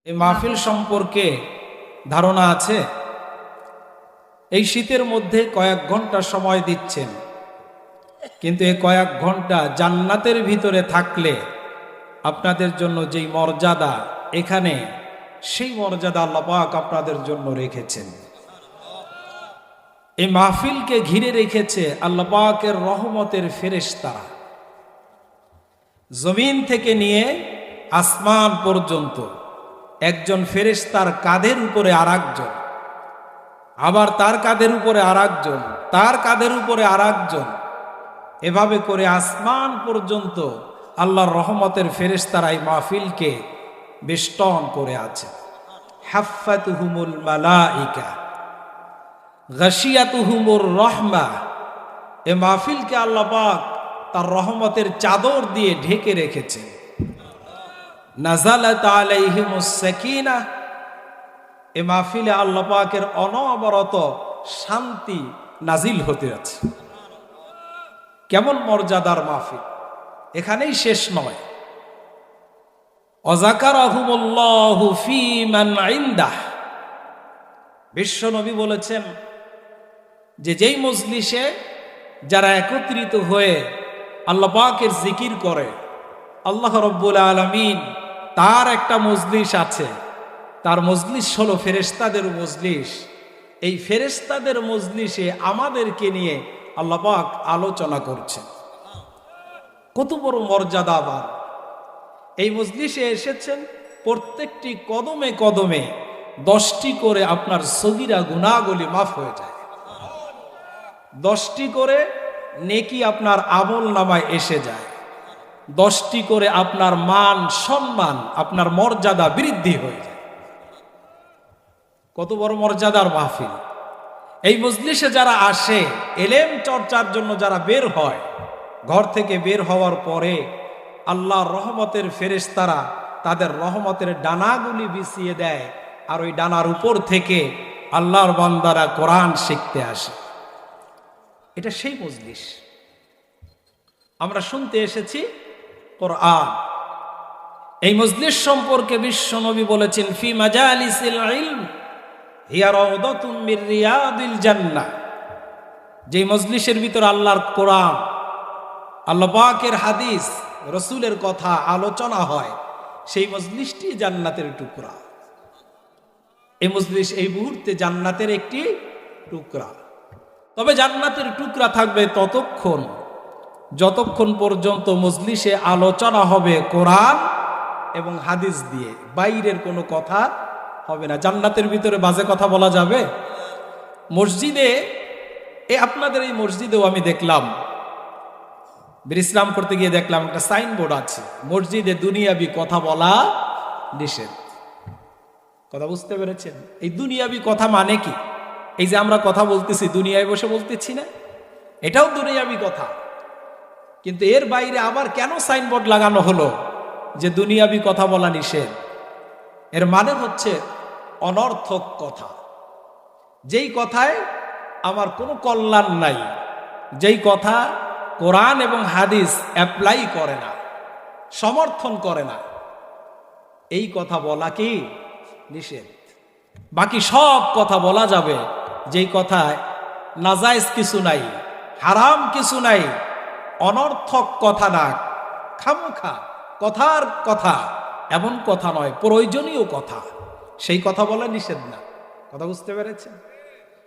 এই মাহফিল সম্পর্কে ধারণা আছে? এই শীতের মধ্যে কয়েক ঘন্টা সময় দিচ্ছেন, কিন্তু এই কয়েক ঘন্টা জান্নাতের ভিতরে থাকলে আপনাদের জন্য যেই মর্যাদা, এখানে সেই মর্যাদা আল্লাহ পাক আপনাদের জন্য রেখেছেন। এই মাহফিলকে ঘিরে রেখেছে আল্লাহ পাকের রহমতের ফেরেশতারা। জমিন থেকে নিয়ে আসমান পর্যন্ত একজন ফেরেশতার কাঁধের উপরে আরেকজন, আবার তার কাঁধের উপরে আরেকজন, তার কাঁধের উপরে আরেকজন, এভাবে করে আসমান পর্যন্ত আল্লাহর রহমতের ফেরেশতারা এই মাহফিলকে বেষ্টন করে আছে। হাফাতুহুমুল মালাইকা গাশিয়াতুহুমুর রহমা। এ মাহফিলকে আল্লাহ পাক তার রহমতের চাদর দিয়ে ঢেকে রেখেছে। নাযালাত আলাইহিমুস সাকিনা। এ মাহফিলে আল্লাহ পাকের অনবরত শান্তি নাজিল হতে আছে। কেমন মর্যাদার মাহফিল! এখানেই শেষ নয়। অযাকারাহুমুল্লাহু ফী মান ইনদাহ। বিশ্ব নবী বলেছেন যে যেই মজলিসে যারা একত্রিত হয়ে আল্লাহ পাকের জিকির করে, আল্লাহ রাব্বুল আলামিন তার একটা মজলিস আছে, তার মজলিস হলো ফেরেশতাদের মজলিস। এই ফেরেশতাদের মজলিসে আমাদেরকে নিয়ে আল্লাহ পাক আলোচনা করছেন। কত বড় মর্যাদাবান! এই মজলিসে এসেছেন, প্রত্যেকটি কদমে কদমে 10টি করে আপনার সগীরা গুনাহগুলি মাফ হয়ে যায়। 10টি করে নেকি আপনার আমল নামায় এসে যায়। 10টি করে আপনার মান সম্মান, আপনার মর্যাদা বৃদ্ধি হয়ে যায়। কত বড় মর্যাদার মাহফিল! এই মজলিসে যারা আসে, এলেম চর্চার জন্য যারা বের হয়, ঘর থেকে বের হওয়ার পরে আল্লাহর রহমতের ফেরেশতারা তাদের রহমতের ডানাগুলি বিছিয়ে দেয়, আর ওই ডানার উপর থেকে আল্লাহর বান্দারা কোরআন শিখতে আসে। এটা সেই মজলিস। আমরা শুনতে এসেছি কোরআন। এই মজলিস সম্পর্কে বিশ্ব নবী বলেছেন, ফি মাজালিসিল ইলম হিয়া রাউদাতুম মির রিয়াদিল জান্নাহ। যে মজলিসের ভিতর আল্লাহর কোরআন, আল্লাহ পাকের হাদিস, রাসূলের কথা আলোচনা হয়, সেই মজলিসটি জান্নাতের টুকরা। এই মজলিস এই মুহূর্তে জান্নাতের একটি টুকরা। তবে জান্নাতের টুকরা থাকবে ততক্ষণ যতক্ষণ পর্যন্ত মজলিসে আলোচনা হবে কোরআন এবং হাদিস দিয়ে, বাইরের কোনো কথা হবে না। জান্নাতের ভিতরে বাজে কথা বলা যাবে? মসজিদে, আপনাদের এই মসজিদেও আমি দেখলাম, বিশ্রাম করতে গিয়ে দেখলাম একটা সাইনবোর্ড আছে, মসজিদে দুনিয়াবি কথা বলা নিষেধ। কথা বুঝতে পেরেছেন? এই দুনিয়াবি কথা মানে কি? এই যে আমরা কথা বলতেছি, দুনিয়ায় বসে বলতেছি না, এটাও দুনিয়াবি কথা। কিন্তু এর বাইরে আবার কেন সাইনবোর্ড লাগানো হলো যে দুনিয়াবি কথা বলা নিষেধ? এর মানে হচ্ছে অনর্থক কথা, যেই কথায় আমার কোনো কল্যাণ নাই, যেই কথা কোরআন এবং হাদিস অ্যাপ্লাই করে না, সমর্থন করে না, এই কথা বলা কি নিষেধ। বাকি সব কথা বলা যাবে, যেই কথায় নাজায়েজ কিছু নাই, হারাম কিছু নাই, অনর্থক কথা না, খামোখা কথার কথা, এমন কথা নয়, প্রয়োজনীয় কথা, সেই কথা বলা নিষেধ না। কথা বুঝতে পেরেছেন?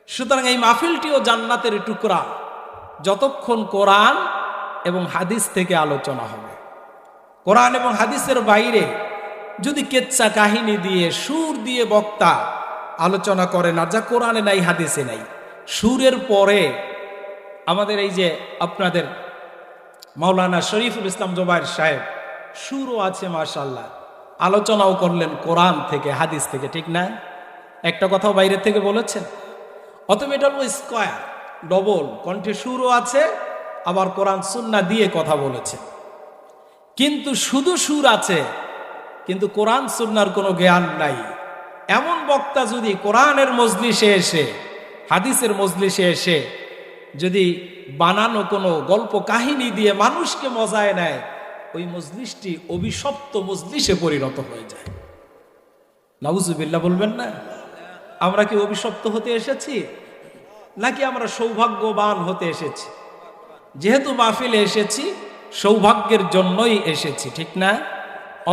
সুতরাং এই মাহফিলটিও জান্নাতের টুকরা, যতক্ষণ কোরআন এবং হাদিস থেকে আলোচনা হবে। কোরআন এবং হাদিসের বাইরে যদি কেচ্ছা কাহিনী দিয়ে, সুর দিয়ে বক্তা আলোচনা করে না, যা কোরআনে নাই হাদিসে নাই। সুরের পরে আমাদের এই যে আপনাদের মাওলানা শরীফুল ইসলাম জুবায়ের সাহেব, সুরও আছে মাশাআল্লাহ, আলোচনাও করলেন কোরআন থেকে হাদিস থেকে, ঠিক না? একটা কথাও বাইরে থেকে বলেছেন। অতএব এটা হলো স্কয়ার, ডবল, কণ্ঠে সুরও আছে, আবার কোরআন সুন্নাহ দিয়ে কথা বলেছে। কিন্তু শুধু সুর আছে, কিন্তু কোরআন সুন্নাহর কোনো জ্ঞান নাই, এমন বক্তা যদি কোরআনের মজলিসে এসে, হাদিসের মজলিসে এসে যদি বানানো কোনো গল্প কাহিনী দিয়ে মানুষকে মজায় নেয়, ওই মজলিসটি অভিশপ্ত মজলিসে পরিণত হয়ে যায়। নাউজুবিল্লাহ বলবেন না? আমরা কি অভিশপ্ত হতে এসেছি, নাকি আমরা সৌভাগ্যবান হতে এসেছি? যেহেতু মাহফিলে এসেছি, সৌভাগ্যের জন্যই এসেছি, ঠিক না?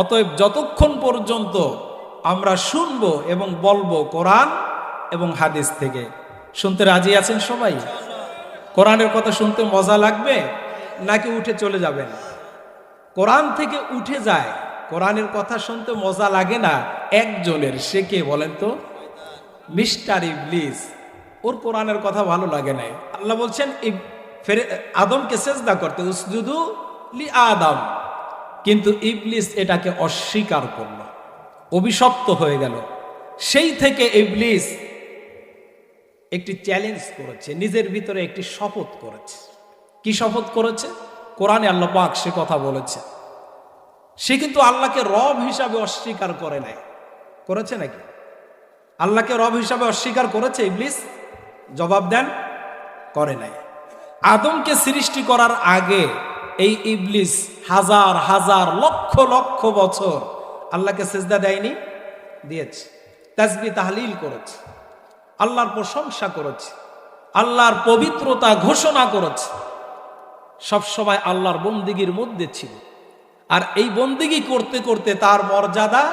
অতএব যতক্ষণ পর্যন্ত আমরা শুনবো এবং বলবো কোরআন এবং হাদিস থেকে, শুনতে রাজি আছেন সবাই? কোরআনের কথা শুনতে মজা লাগবে নাকি উঠে চলে যাবেন? কোরআন থেকে উঠে যায়, কোরআনের কথা শুনতে মজা লাগে না একজনের, সে কে বলেন তো? মিস্টার ইবলিস। ওর কোরআনের কথা ভালো লাগে না। আল্লাহ বলছেন আদমকে সেজদা করতে, উসজুদু লি আদম, কিন্তু ইবলিস এটাকে অস্বীকার করল, অভিশপ্ত হয়ে গেল। সেই থেকে ইবলিস একটি চ্যালেঞ্জ করেছে, নিজের ভিতরে একটি শপথ করেছে। কি শপথ করেছে? কোরআনে আল্লাহ পাক সে কথা বলেছে। সে কিন্তু আল্লাহকে রব হিসাবে অস্বীকার করে নাই। করেছে নাকি? আল্লাহকে রব হিসাবে অস্বীকার করেছে ইবলিস? জবাব দেন, করে নাই। আদমকে সৃষ্টি করার আগে এই ইবলিস হাজার হাজার লক্ষ লক্ষ বছর আল্লাহকে সিজদা দেয়নি? দিয়েছে। তাসবিহ তাহলিল করেছে, আল্লাহর প্রশংসা করেছে, আল্লাহর পবিত্রতা ঘোষণা করেছে, সবসময় আল্লাহর বন্দিগির মধ্যে ছিল। আর এই বন্দিগি করতে করতে তার মর্যাদা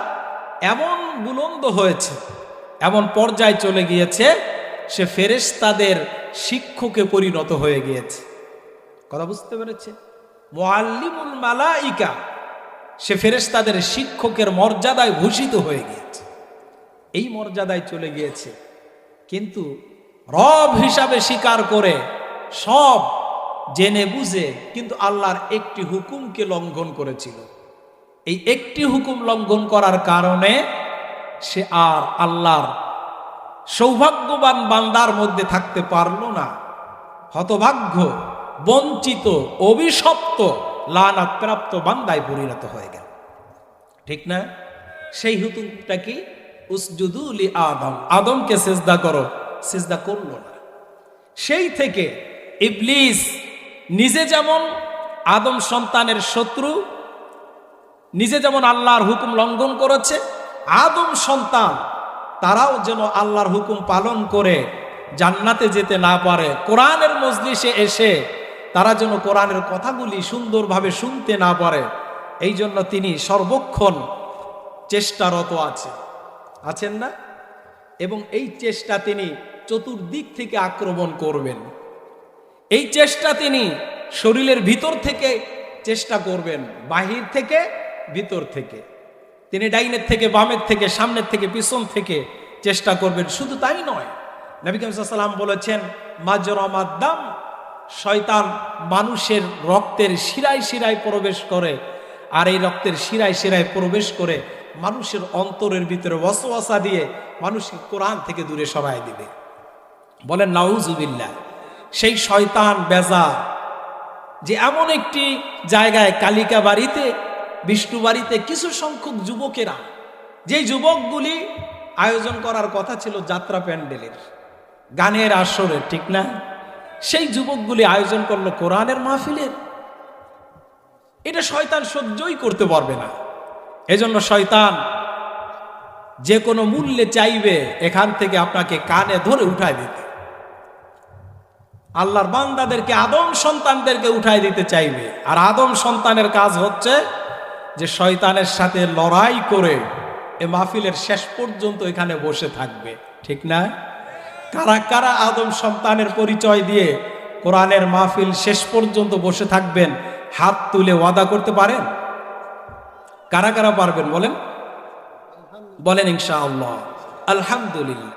এমন বুলন্দ হয়েছে, এমন পর্যায়ে চলে গিয়েছে, সে ফেরেশতাদের শিক্ষকে পরিণত হয়ে গিয়েছে। কথা বুঝতে পেরেছে? মুআল্লিমুল মালাইকা, সে ফেরেশতাদের শিক্ষকের মর্যাদায় ভূষিত হয়ে গিয়েছে, এই মর্যাদায় চলে গিয়েছে। কিন্তু রব হিসাবে স্বীকার করে সব জেনে বুঝে কিন্তু আল্লাহর একটি হুকুমকে লঙ্ঘন করেছিল। এই একটি হুকুম লঙ্ঘন করার কারণে সে আর আল্লাহর সৌভাগ্যবান বান্দার মধ্যে থাকতে পারল না। হতভাগ্য, বঞ্চিত, অভিশপ্ত, লানাত প্রাপ্ত বান্দায় পরিণত হয়ে গেল, ঠিক না? সেই হুকুমটা কি? উসজুদু লি আদম, আদমকে সিজদা করো, সিজদা করল না। সেই থেকে ইবলিস নিজে যেমন আদম সন্তানের শত্রু, নিজে যেমন আল্লাহর হুকুম লঙ্ঘন করেছে, আদম সন্তান তারাও যেন আল্লাহর হুকুম পালন করে জান্নাতে যেতে না পারে, কোরআনের মজলিসে এসে তারা যেন কোরআনের কথাগুলি সুন্দরভাবে শুনতে না পারে, এই জন্য তিনি সর্বক্ষণ চেষ্টারত আছেন না? এবং এই চেষ্টা তিনি চতুর্দিক থেকে আক্রমণ করবেন। এই চেষ্টা তিনি শরীরের ভিতর থেকে চেষ্টা করবেন, বাহির থেকে, ভিতর থেকে। তিনি ডাইনের থেকে, বামের থেকে, সামনের থেকে, পিছন থেকে চেষ্টা করবেন। শুধু তাই নয়, নবী করিম সাল্লাল্লাহু আলাইহি ওয়াসাল্লাম বলেছেন, মাজরামাদ্দাম, শয়তান মানুষের রক্তের শিরায় শিরায় প্রবেশ করে, আর এই রক্তের শিরায় শিরায় প্রবেশ করে মানুষের অন্তরের ভিতরে ওয়াসওয়াসা দিয়ে মানুষকে কোরআন থেকে দূরে সরায় দিবে। বলেন নাউজুবিল্লাহ। সেই শয়তান বেজার যে এমন একটি জায়গায়, কালিকা বাড়িতে, বিষ্ণু বাড়িতে কিছু সংখ্যক যুবকেরা, যে যুবকগুলি আয়োজন করার কথা ছিল যাত্রা প্যান্ডেলের, গানের আসরের, ঠিক না? সেই যুবকগুলি আয়োজন করলো কোরআনের মাহফিলের। এটা শয়তান সহ্যই করতে পারবে না। এজন্য শয়তান যে কোনো মূল্যে চাইবে এখান থেকে আপনাকে কানে ধরে উঠায় দিতে, আল্লাহর বান্দাদেরকে, আদম সন্তানদেরকে উঠায় দিতে চাইবে। আর আদম সন্তানের কাজ হচ্ছে যে শয়তানের সাথে লড়াই করে এ মাহফিলের শেষ পর্যন্ত এখানে বসে থাকবে, ঠিক না? কারা কারা আদম সন্তানের পরিচয় দিয়ে কোরআনের মাহফিল শেষ পর্যন্ত বসে থাকবেন, হাত তুলে ওয়াদা করতে পারেন? কারা কারা পারবেন বলেন? বলেন ইনশাআল্লাহ। আলহামদুলিল্লাহ।